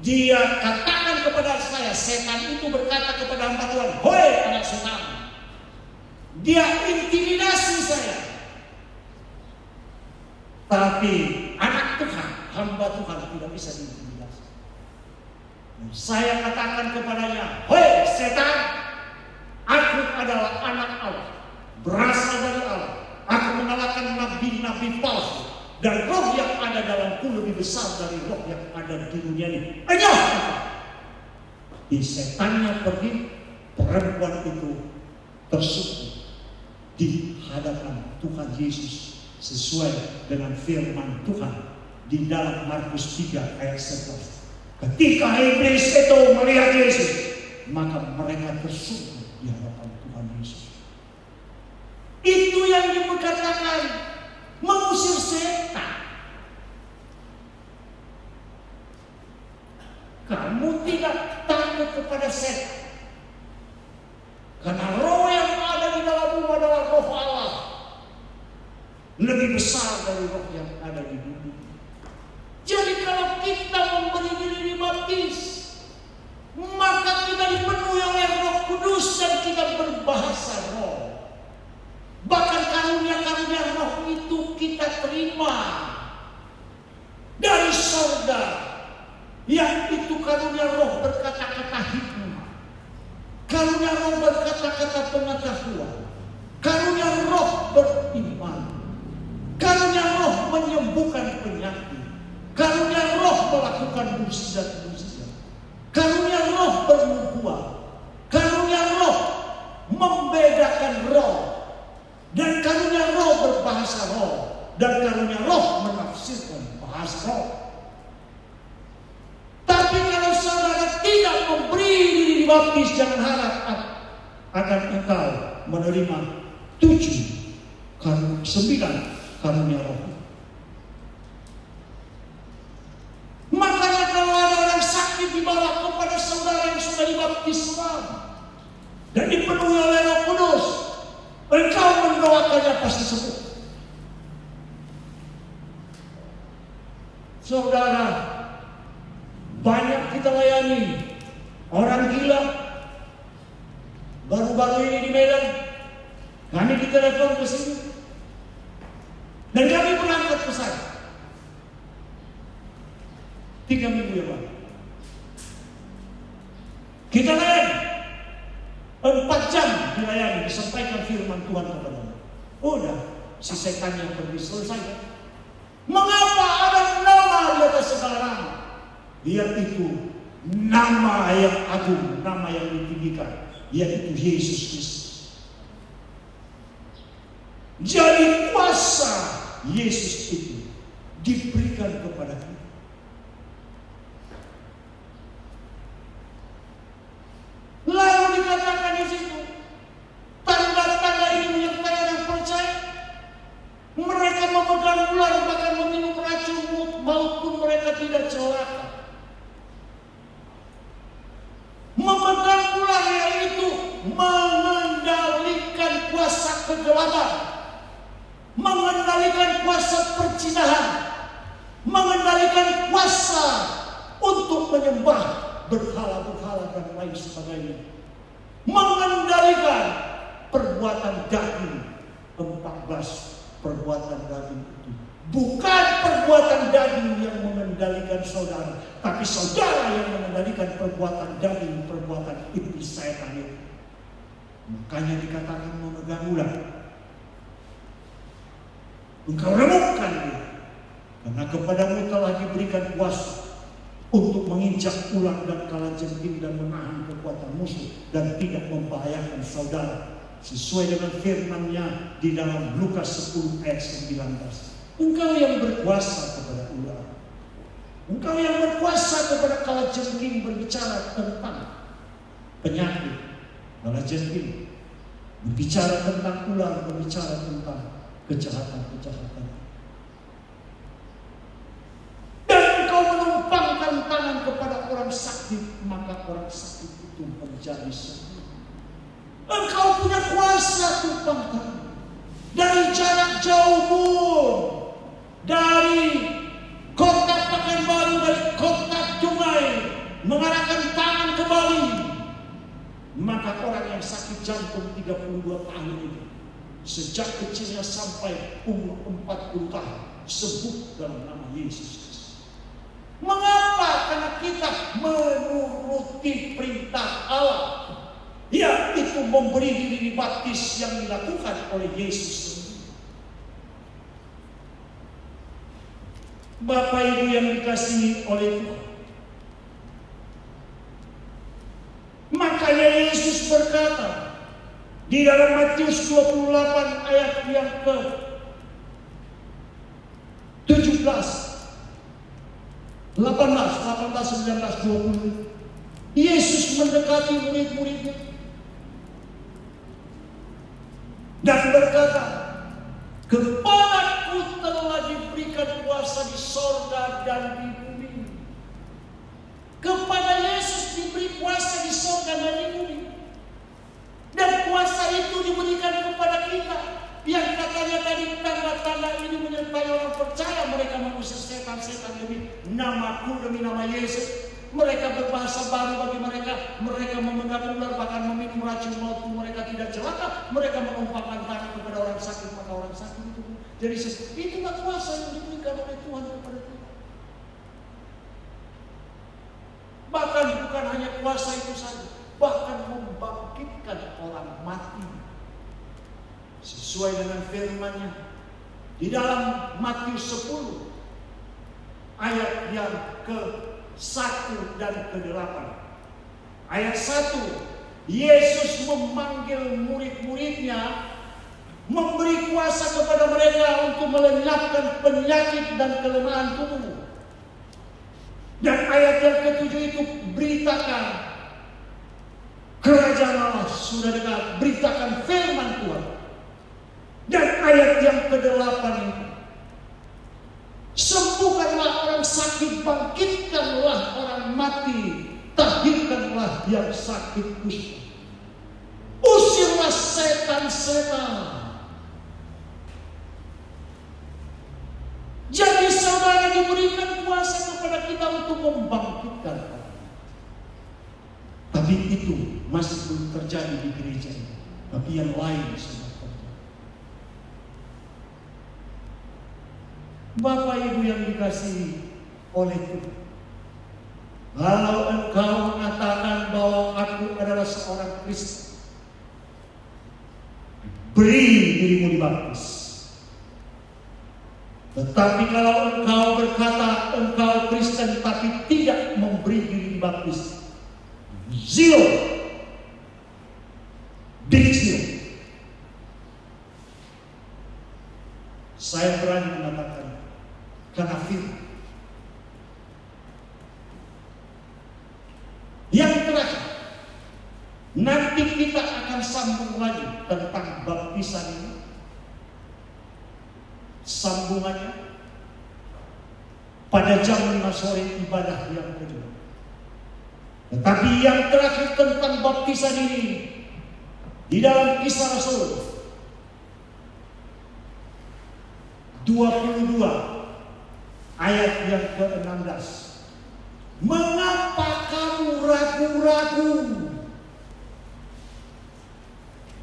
Dia katakan kepada saya, setan itu berkata kepada hamba Tuhan, "Hei anak setan!" Dia intimidasi saya. Tapi anak Tuhan, hamba Tuhan tidak bisa diintimidasi. Saya katakan kepadanya, "Hei setan, aku adalah anak Allah, berasal dari Allah. Aku mengalahkan nabi-nabi palsu, dan roh yang ada dalamku lebih besar dari roh yang ada di dunia ini. Ayo!" Di setannya pergi, perempuan itu tersungkur di hadapan Tuhan Yesus sesuai dengan firman Tuhan di dalam Markus 3 ayat 11. Ketika iblis itu melihat Yesus, maka mereka tersungkur di hadapan Tuhan Yesus. Itu yang dikatakan mengusir setan. Kamu tidak takut kepada setan, karena roh yang ada di dalammu adalah roh Allah, lebih besar dari roh yang ada di dunia. Jadi kalau kita memberi diri dibaptis, maka kita dipenuhi oleh Roh Kudus dan kita berbahasa roh. Bahkan karunia-karunia roh itu kita terima dari surga, yang itu karunia roh berkata-kata hikmah, karunia roh berkata-kata pengetahuan, karunia roh beriman, karunia roh melakukan mukjizat-mukjizat. Karunia roh bernubuat, karunia roh membedakan roh, dan karunia roh berbahasa roh, dan karunia roh menafsirkan bahasa roh. Tapi kalau saudara tidak memberi diri dibaptis, jangan harap akan engkau menerima 9 karunia roh. Makanya kalau ada orang sakit dibawa kepada saudara yang sudah dibaptis dan dipenuhi oleh Roh Kudus, engkau mendoakannya pasti sembuh. Saudara, banyak kita layani orang gila. Baru-baru ini di Medan, kami ditelepon ke sini dan kami berangkat ke sana 3 minggu yang lalu. Kita layani 4 jam dilayani, disampaikan firman Tuhan kepada kami. Udah, si setan yang pergi selesai. Mengapa ada nama di atas segala nama? Biar itu nama yang agung, nama yang ditinggikan, yaitu Yesus Kristus. Jadi kuasa Yesus itu diberikan kepada kita. Lalu dikatakan di situ, tanda-tanda ini menyertai orang percaya. Mereka memegang ular, bahkan meminum racun maut pun mereka tidak celaka. Memegang ular yaitu mengendalikan kuasa kegelapan, mengendalikan kuasa perzinahan, mengendalikan kuasa untuk menyembah berhala-berhala dan lain sebagainya, mengendalikan perbuatan daging. 14 perbuatan daging itu bukan perbuatan daging yang mengendalikan saudara, tapi saudara yang mengendalikan perbuatan daging, perbuatan iblis setan itu. Makanya dikatakan memegang ular. Engkau remukkan dia, karena kepadamu telah diberikan kuasa untuk menginjak ular dan kalajengking dan menahan kekuatan musuh dan tidak membahayakan saudara. Sesuai dengan firman-Nya di dalam Lukas 10 ayat 19. Engkau yang berkuasa kepada ular, engkau yang berkuasa kepada kalajengking, berbicara tentang penyakit. Kalajengking berbicara tentang ular, berbicara tentang kejahatan-kejahatan. Dan engkau menumpangkan tangan kepada orang sakit, maka orang sakit itu menjadi sembuh. Engkau punya kuasa tumpangkan dari jarak jauh pun, dari kota Pekanbaru, dari kota Dumai, mengarahkan tangan ke Bali. Maka orang yang sakit jantung 32 tahun itu, sejak kecilnya sampai umur 40 tahun, sembuh dalam nama Yesus Kristus. Mengapa? Karena kita menuruti perintah Allah, yaitu memberi diri dibaptis yang dilakukan oleh Yesus sendiri. Bapak Ibu yang dikasihi oleh Tuhan, makanya Yesus berkata di dalam Matius 28 ayat yang ke 17, 18, 19, 20, Yesus mendekati murid-muridnya dan berkata, kepadaku telah diberikan kuasa di sorga dan di bumi. Kepada Yesus diberi kuasa di sorga dan di bumi. Dan kuasa itu diberikan kepada kita. Yang katanya tadi tanda-tanda ini menyertai orang percaya. Mereka mengusir setan-setan demi namaku, demi nama Yesus. Mereka berbahasa baru bagi mereka. Mereka memegang ular, bahkan meminum racun maut pun mereka tidak celaka. Mereka menumpangkan tangan kepada orang sakit, maka orang sakit itu. Jadi itulah kuasa yang diberikan oleh Tuhan kepada kita. Bahkan bukan hanya kuasa itu saja, bahkan membangkitkan orang mati. Sesuai dengan firman-Nya di dalam Matius 10 ayat yang ke 1 dan ke-8. Ayat 1, Yesus memanggil murid-muridnya, memberi kuasa kepada mereka untuk melenyapkan penyakit dan kelemahan tubuh. Dan ayat yang ke-7 itu, beritakan kerajaan Allah sudah dekat, beritakan firman Tuhan. Dan ayat yang ke-8 itu, sembuhkanlah orang sakit, bangkitkanlah orang mati, tahirkanlah yang sakit kusta, usirlah setan-setan. Jadi saudara diberikan kuasa kepada kita untuk membangkitkan orang. Tapi itu masih belum terjadi di gereja ini. Tapi yang lain sudah terjadi. Bapak Ibu yang dikasihi oleh Tuhan, kalau engkau mengatakan bahwa aku adalah seorang Kristen, beri dirimu dibaptis. Tetapi kalau engkau berkata engkau Kristen tapi tidak memberi diri dibaptis, zero, big zero. Saya berani mengatakan karena firman. Yang terakhir, nanti kita akan sambung lagi tentang baptisan ini. Sambungannya pada jam 5 sore ibadah yang kedua. Tetapi yang terakhir tentang baptisan ini di dalam Kisah Rasul 22 ayat yang ke-16. Mengapa kamu ragu-ragu?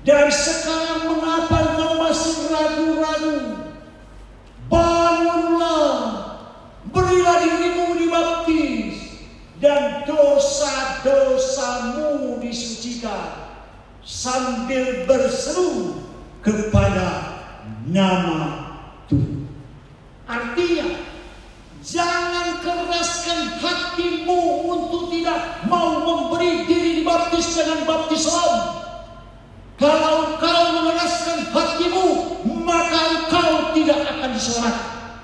Dan sekarang mengapa kamu masih ragu-ragu? Bangunlah, berilah dirimu dibaptis, dan dosa-dosamu disucikan, sambil berseru kepada nama Tuhan. Artinya, jangan keraskan hatimu untuk tidak mau memberi diri dibaptis dengan baptisan. Kalau kau mengeraskan hatimu, maka engkau tidak akan diselamatkan.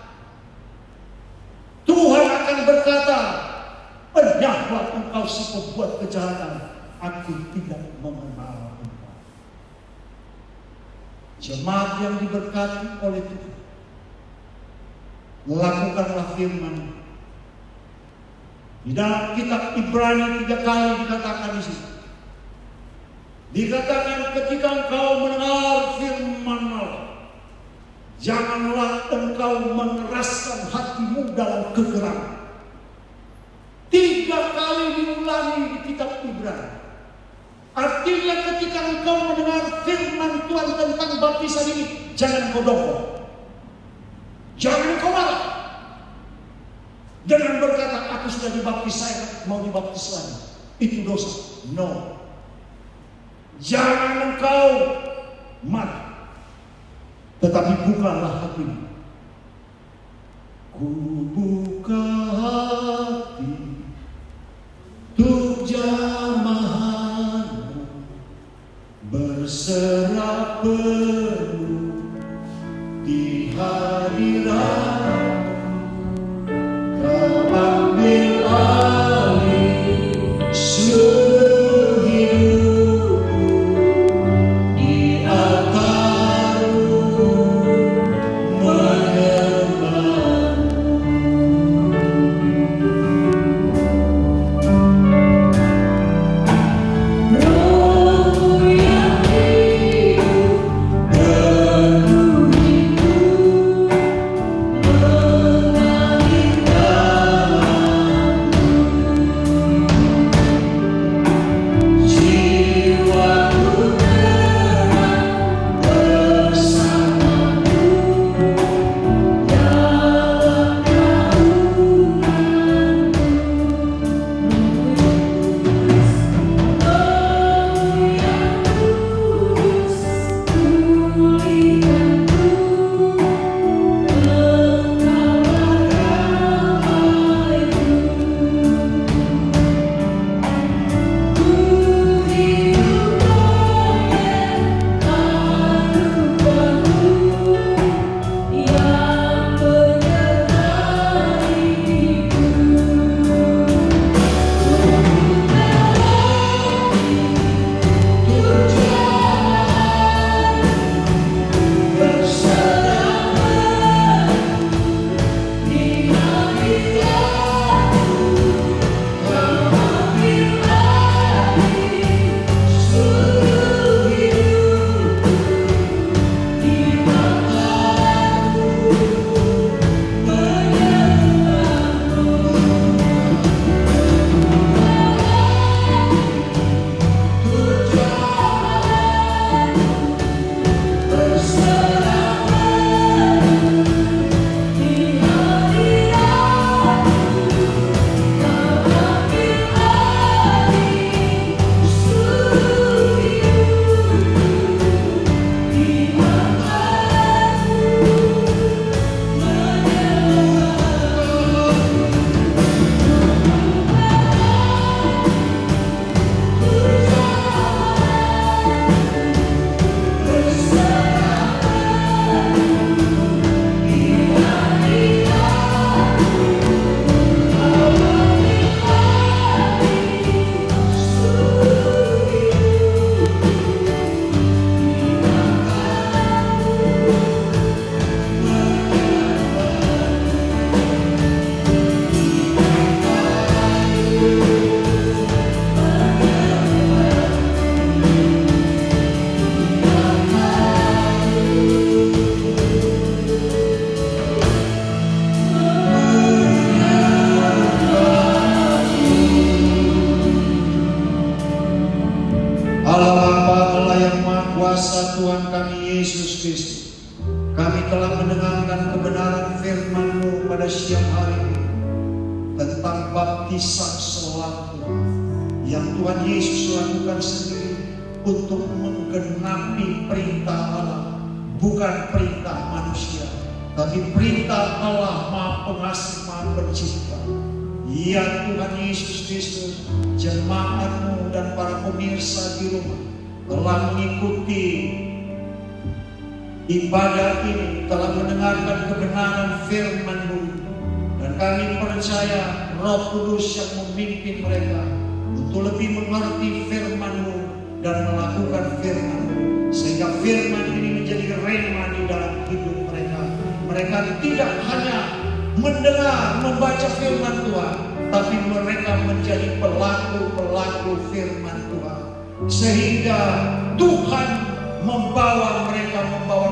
Tuhan akan berkata, "Penyahlah engkau si pembuat kejahatan, aku tidak mengenal engkau." Jemaat yang diberkati oleh Tuhan, lakukanlah firman. Di dalam kitab Ibrani 3 kali dikatakan di situ. Dikatakan ketika engkau mendengar firman Allah, janganlah engkau mengeraskan hatimu dalam kegeraman. 3 kali diulangi di kitab Ibrani. Artinya ketika engkau mendengar firman Tuhan tentang baptisan ini, jangan kau dongkol, jangan kau marah dengan berkata, aku sudah dibaptis, saya mau dibaptis lagi, itu dosa. No. Jangan engkau marah, tetapi bukalah hatimu. Ku buka hati untuk jamahanmu, berserah penuh di hadirat. Kau ambil alih seluruh hidupku, di altarmu menyembahmu. Kami telah mendengarkan kebenaran firman-Mu pada siang hari ini tentang baptisan selatu yang Tuhan Yesus lakukan sendiri untuk menggenapi perintah Allah, bukan perintah manusia, tapi perintah Allah Maha Pengasih, Maha Pencipta. Ya Tuhan Yesus Kristus, jemaat-Mu dan para pemirsa di rumah telah mengikuti ibadah ini, telah mendengarkan kebenaran firman-Mu, dan kami percaya Roh Kudus yang memimpin mereka untuk lebih mengerti firman-Mu dan melakukan firman-Mu, sehingga firman ini menjadi rema di dalam hidup mereka. Mereka tidak hanya mendengar, membaca firman Tuhan, tapi mereka menjadi pelaku-pelaku firman Tuhan, sehingga Tuhan membawa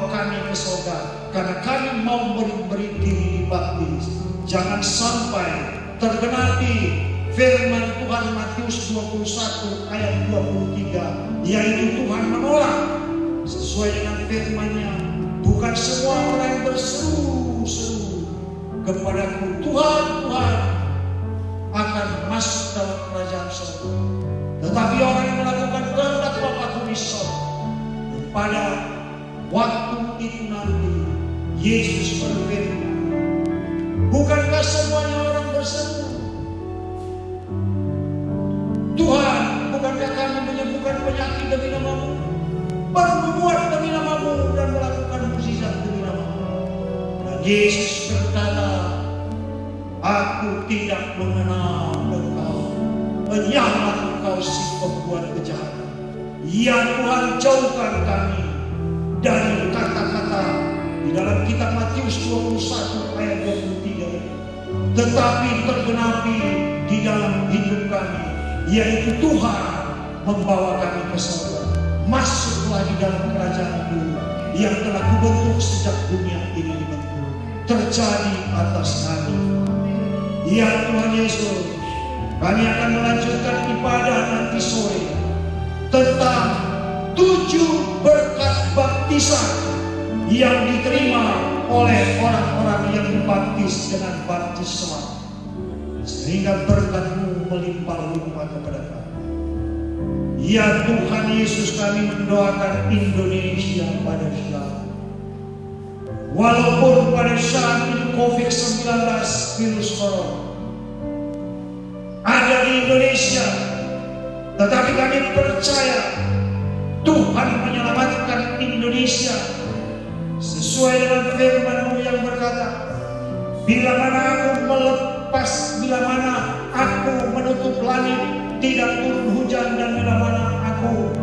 kami ke surga, karena kami mau beri diri dibaptis. Jangan sampai tergenapi firman Tuhan Matius 21 ayat 23, yaitu Tuhan menolak sesuai dengan firman-Nya. Bukan semua orang yang berseru-seru kepadaku, Tuhan, Tuhan, akan masuk dalam kerajaan surga, tetapi orang yang melakukan kehendak Bapa-Ku di surga. Pada waktu itu nanti Yesus berfirman, bukankah semuanya orang berseru, Tuhan, bukankah kami menyembuhkan penyakit demi nama-Mu, berbuat demi nama-Mu, dan melakukan mukjizat demi nama-Mu? Dan Yesus berkata, aku tidak mengenal engkau, menyamar engkau si pembuat kejahatan. Ya Tuhan, jauhkan kami dari kata-kata di dalam kitab Matius 21 ayat 23, tetapi tergenapi di dalam hidup kami, yaitu Tuhan membawa kami ke surga. Masuklah di dalam kerajaan-Mu yang telah kubentuk sejak dunia ini dibentuk, terjadi atas kami. Ya Tuhan Yesus, kami akan melanjutkan ibadah nanti sore tentang 7 berkat baptisan yang diterima oleh orang-orang yang dibaptis dengan baptis selamat, sehingga berkat-Mu melimpah-limpah kepada kami. Ya Tuhan Yesus, kami mendoakan Indonesia pada saat, walaupun pada saat ini COVID-19 virus corona ada di Indonesia, tetapi kami percaya Tuhan menyelamatkan Indonesia sesuai dengan firman-Mu yang berkata, bila mana aku menutup langit, tidak turun hujan, dan bila mana aku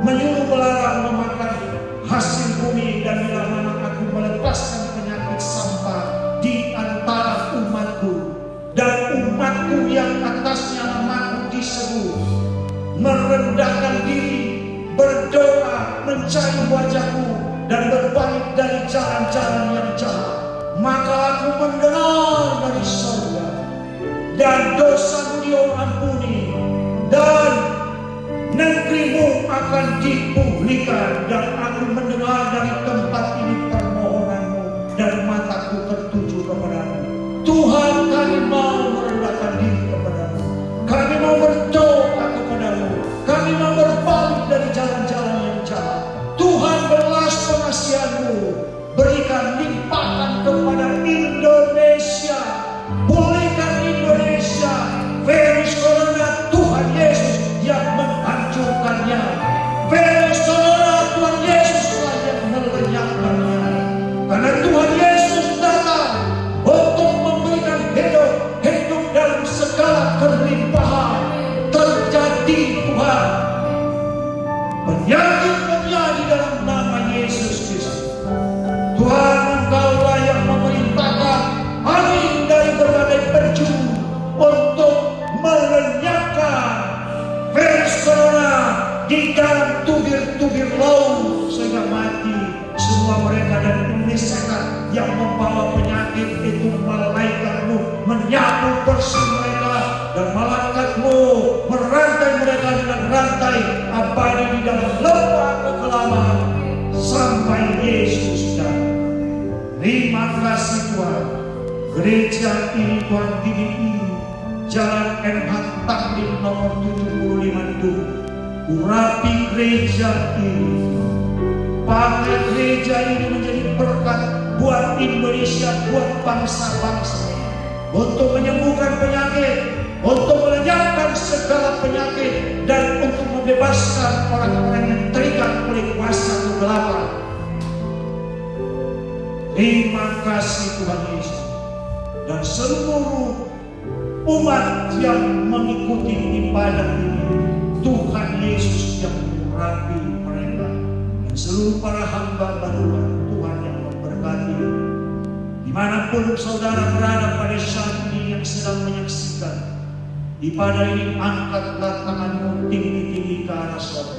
menyuruh belalang memakan hasil bumi, dan bila mana aku melepaskan penyakit sampah di antara umat-Ku, dan umat-Ku yang atasnya nama-Ku disebut merendahkan diri, berdoa, mencari wajah-Ku, dan berbalik dari jalan-jalan yang jahat, maka aku mendengar dari surga, dan dosa-Mu diampuni, dan negeri-Mu akan dipulihkan. Dan aku mendengar dari tempat ini permohonan-Mu, dan mataku tertuju kepada-Mu. Tuhan, kami mau merendahkan diri kepada-Mu, kami mau berdoa kepada-Mu, kami mau berbalik dari jalan-jalan yang jahat. Tuhan, belas pengasihan-Mu, berikan limpahan kepada Indonesia, pulihkan Indonesia. Virus corona, Tuhan Yesus yang menghancurkannya. Virus corona, Tuhan Yesus lah yang melenyapkannya. Karena Tuhan Yesus datang untuk memberikan hidup dalam segala kelimpahan. Terjadi Tuhan penyakit-penyakit di dalam nama Yesus Kristus. Tuhan, Engkau-lah yang memerintahkan angin dari berbagai penjuru untuk melenyapkan virus corona di dalam tubir-tubir laut sehingga mati semua mereka. Dan ini setan yang membawa penyakit itu, malaikat-Mu menyapu bersih mereka, dan malaikat-Mu merantai mereka dengan rantai abadi di dalam lembah kekelaman sampai Yesus datang. Terima kasih Tuhan. Gereja ini Tuhan ini Jalan MH Tamrin nomor 75 itu. Urapi gereja ini. Pakai gereja ini menjadi berkat buat Indonesia, buat bangsa-bangsa. Untuk menyembuhkan penyakit, untuk melenyapkan segala penyakit, dan untuk membebaskan orang-orang yang terikat oleh kuasa kegelapan. Terima kasih Tuhan Yesus. Dan seluruh umat yang mengikuti ibadah ini, Tuhan Yesus yang mengurapi mereka. Dan seluruh para hamba barulah Tuhan yang memberkati. Dimanapun saudara berada pada saat ini yang sedang menyaksikan ibadah ini, angkatlah tanganmu tinggi-tinggi ke arah surga.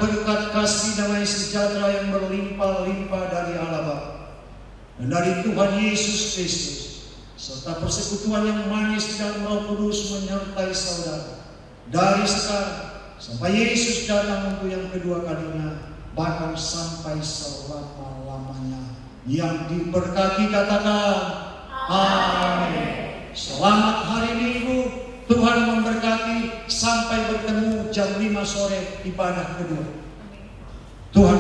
Berkat kasih damai sejahtera yang berlimpah-limpah dari Allah Bapa dan dari Tuhan Yesus Kristus, serta persekutuan yang manis dan Roh Kudus menyertai saudara dari sekarang sampai Yesus datang untuk yang kedua kalinya, bahkan sampai selama-lamanya. Yang diberkati katakan amin. Selamat hari Minggu. Tuhan memberkati. Sampai bertemu jam 5 sore ibadah kedua. Tuhan